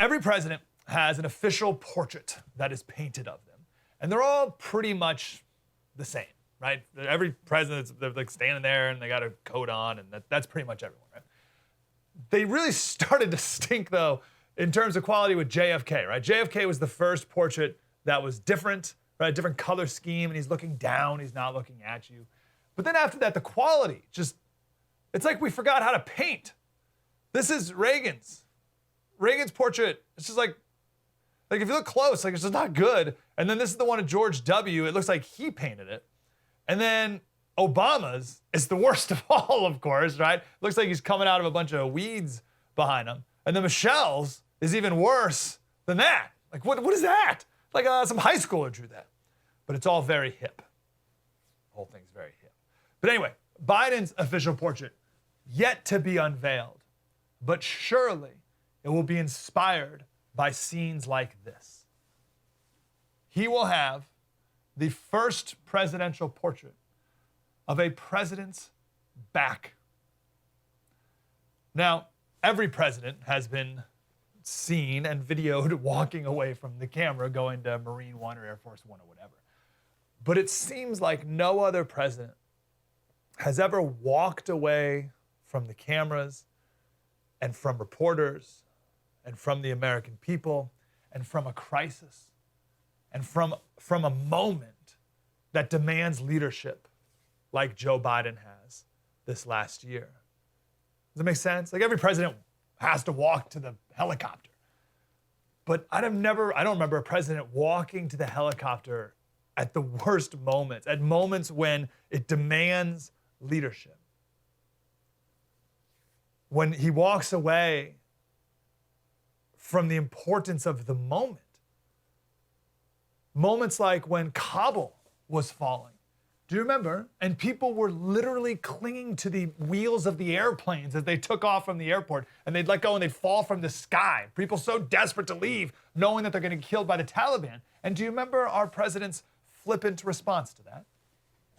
Every president has an official portrait that is painted of them. And they're all pretty much the same, right? Every president, they're like standing there and they got a coat on, and that's pretty much everyone, right? They really started to stink, though, in terms of quality with JFK, right? JFK was the first portrait that was different, right? A different color scheme, and he's looking down, he's not looking at you. But then after that, the quality just, it's like we forgot how to paint. This is Reagan's portrait. It's just like if you look close, like it's just not good. And then this is the one of George W. It looks like he painted it. And then Obama's is the worst of all, of course, right? Looks like he's coming out of a bunch of weeds behind him. And then Michelle's is even worse than that. Like, what is that? Like some high schooler drew that. But it's all very hip. The whole thing's very hip. But anyway, Biden's official portrait, yet to be unveiled. But surely it will be inspired by scenes like this. He will have the first presidential portrait of a president's back. Now, every president has been seen and videoed walking away from the camera, going to Marine One or Air Force One or whatever. But it seems like no other president has ever walked away from the cameras and from reporters and from the American people and from a crisis and from a moment that demands leadership like Joe Biden has this last year. Does that make sense? Like every president has to walk to the helicopter. But I don't remember a president walking to the helicopter at the worst moments, at moments when it demands leadership. When he walks away from the importance of the moment. Moments like when Kabul was falling. Do you remember? And people were literally clinging to the wheels of the airplanes as they took off from the airport, and they'd let go and they'd fall from the sky. People so desperate to leave, knowing that they're going to get killed by the Taliban. And do you remember our president's flippant response to that?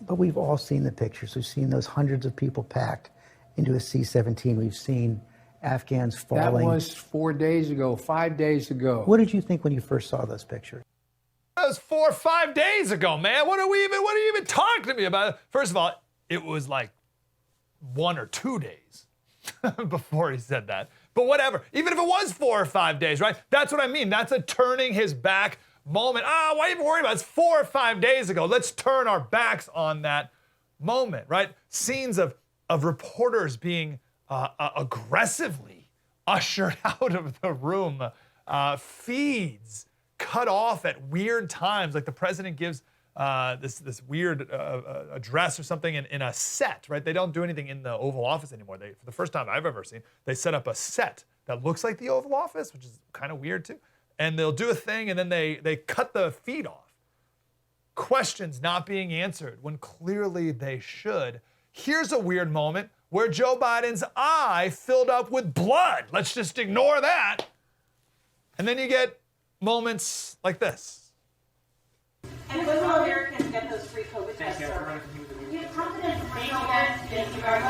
But we've all seen the pictures. We've seen those hundreds of people packed into a C-17. We've seen Afghans falling. That was 4 days ago, 5 days ago. What did you think when you first saw those pictures? That was 4 or 5 days ago, man. What are you even talking to me about? First of all, it was like 1 or 2 days before he said that. But whatever. Even if it was 4 or 5 days, right? That's what I mean. That's a turning his back moment. Why even worry about it? It's 4 or 5 days ago. Let's turn our backs on that moment, right? Scenes of reporters being aggressively ushered out of the room, feeds cut off at weird times, like the president gives this weird address or something in a set, right? They don't do anything in the Oval Office anymore. For the first time I've ever seen, they set up a set that looks like the Oval Office, which is kind of weird too. And they'll do a thing and then they cut the feed off. Questions not being answered when clearly they should. Here's a weird moment where Joe Biden's eye filled up with blood. Let's just ignore that. And then you get moments like this. And when will Americans get those free COVID tests? Are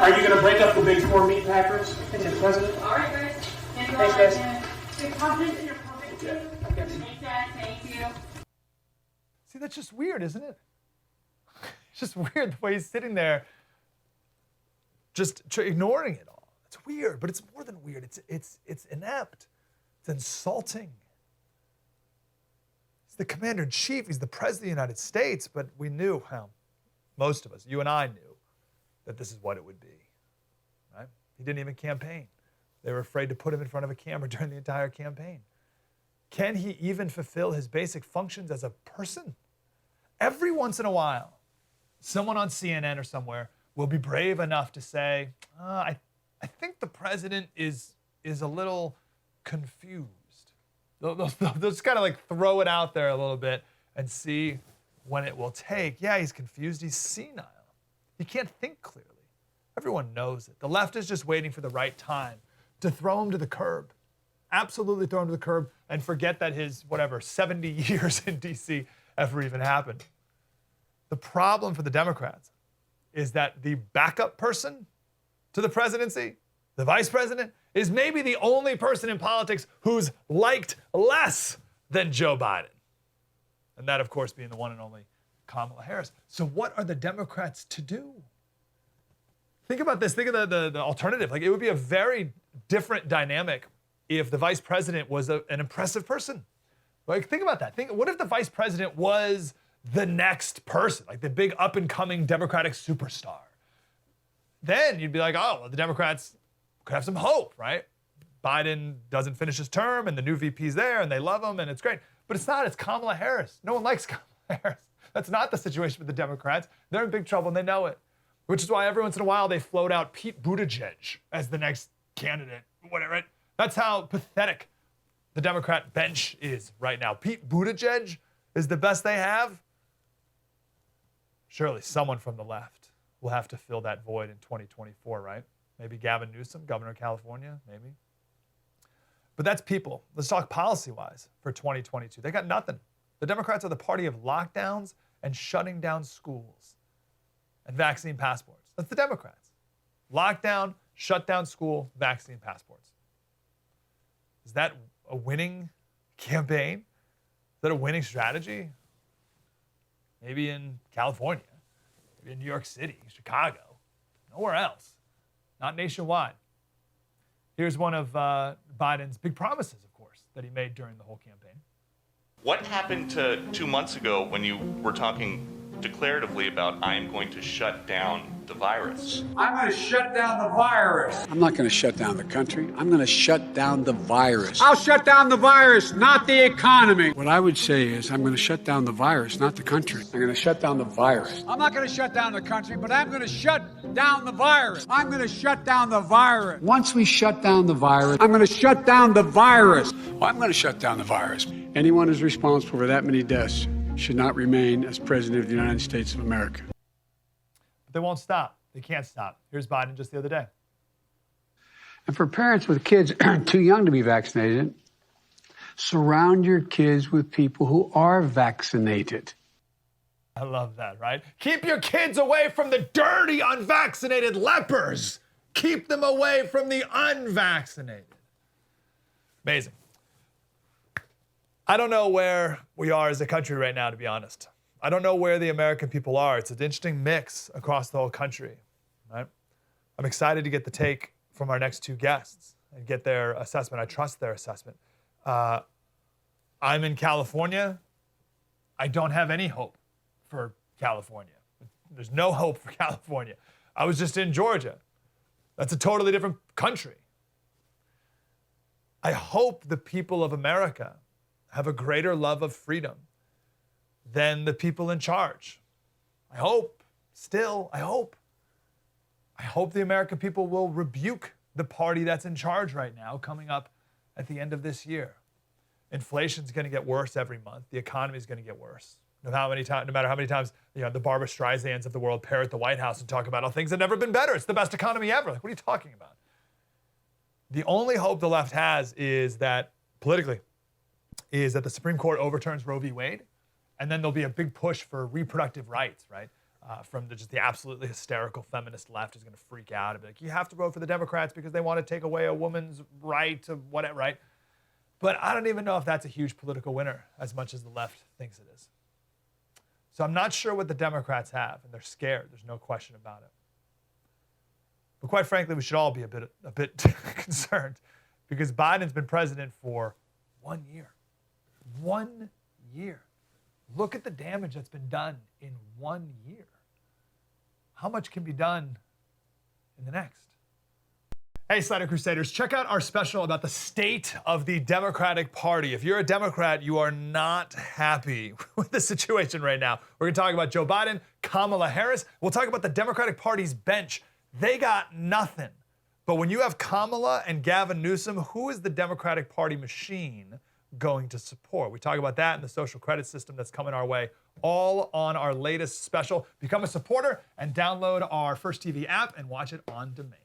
you going to break up the big four meat packers, Mr. President? All right, guys. Thanks, guys. You're confident in your COVID team? Thank you. Thank you. See, that's just weird, isn't it? It's just weird the way he's sitting there, just ignoring it all. It's weird, but it's more than weird. It's inept. It's insulting. He's the commander-in-chief. He's the president of the United States, but we knew, most of us, you and I knew, that this is what it would be, right? He didn't even campaign. They were afraid to put him in front of a camera during the entire campaign. Can he even fulfill his basic functions as a person? Every once in a while, someone on CNN or somewhere will be brave enough to say, I think the president is a little confused. They'll just kind of like throw it out there a little bit and see when it will take. Yeah, he's confused. He's senile. He can't think clearly. Everyone knows it. The left is just waiting for the right time to throw him to the curb. Absolutely throw him to the curb and forget that his, 70 years in D.C. ever even happened. The problem for the Democrats is that the backup person to the presidency, the vice president, is maybe the only person in politics who's liked less than Joe Biden. And that, of course, being the one and only Kamala Harris. So what are the Democrats to do? Think about this. Think of the alternative. Like, it would be a very different dynamic if the vice president was an impressive person. Like, think about that. What if the vice president was the next person, like the big up-and-coming Democratic superstar? Then you'd be like, oh, well, the Democrats could have some hope, right? Biden doesn't finish his term, and the new VP's there, and they love him, and it's great. But it's not. It's Kamala Harris. No one likes Kamala Harris. That's not the situation with the Democrats. They're in big trouble, and they know it. Which is why every once in a while they float out Pete Buttigieg as the next candidate, whatever. Right? That's how pathetic the Democrat bench is right now. Pete Buttigieg is the best they have. Surely someone from the left will have to fill that void in 2024, right? Maybe Gavin Newsom, governor of California, maybe. But that's people. Let's talk policy-wise for 2022. They got nothing. The Democrats are the party of lockdowns and shutting down schools and vaccine passports. That's the Democrats. Lockdown, shut down school, vaccine passports. Is that a winning campaign? Is that a winning strategy? Maybe in California, maybe in New York City, Chicago, nowhere else. Not nationwide. Here's one of Biden's big promises, of course, that he made during the whole campaign. What happened to 2 months ago when you were talking declaratively about I am going to shut down the virus? I'm going to shut down the virus. I'm not going to shut down the country. I'm going to shut down the virus. I'll shut down the virus, not the economy. What I would say is I'm going to shut down the virus, not the country. I'm going to shut down the virus. I'm not going to shut down the country, but I'm going to shut down the virus. I'm going to shut down the virus. Once we shut down the virus, I'm going to shut down the virus. I'm going to shut down the virus. Anyone who's responsible for that many deaths should not remain as president of the United States of America. But they won't stop. They can't stop. Here's Biden just the other day. And for parents with kids too young to be vaccinated, surround your kids with people who are vaccinated. I love that, right? Keep your kids away from the dirty, unvaccinated lepers. Keep them away from the unvaccinated. Amazing. I don't know where we are as a country right now, to be honest. I don't know where the American people are. It's an interesting mix across the whole country, right? I'm excited to get the take from our next two guests and get their assessment. I trust their assessment. I'm in California. I don't have any hope for California. There's no hope for California. I was just in Georgia. That's a totally different country. I hope the people of America have a greater love of freedom than the people in charge. I hope, still, I hope the American people will rebuke the party that's in charge right now coming up at the end of this year. Inflation's going to get worse every month. The economy is going to get worse. No matter how many times the Barbara Streisands of the world parrot the White House and talk about how things have never been better. It's the best economy ever. Like, what are you talking about? The only hope the left has is that, politically, is that the Supreme Court overturns Roe v. Wade, and then there'll be a big push for reproductive rights, right? From just the absolutely hysterical feminist left is going to freak out and be like, you have to vote for the Democrats because they want to take away a woman's right to whatever, right? But I don't even know if that's a huge political winner as much as the left thinks it is. So I'm not sure what the Democrats have, and they're scared. There's no question about it. But quite frankly, we should all be a bit concerned because Biden's been president for 1 year. 1 year. Look at the damage that's been done in 1 year. How much can be done in the next? Hey, Slater Crusaders, check out our special about the state of the Democratic Party. If you're a Democrat, you are not happy with the situation right now. We're going to talk about Joe Biden, Kamala Harris. We'll talk about the Democratic Party's bench. They got nothing. But when you have Kamala and Gavin Newsom, who is the Democratic Party machine going to support? We talk about that and the social credit system that's coming our way, all on our latest special. Become a supporter and download our First TV app and watch it on demand.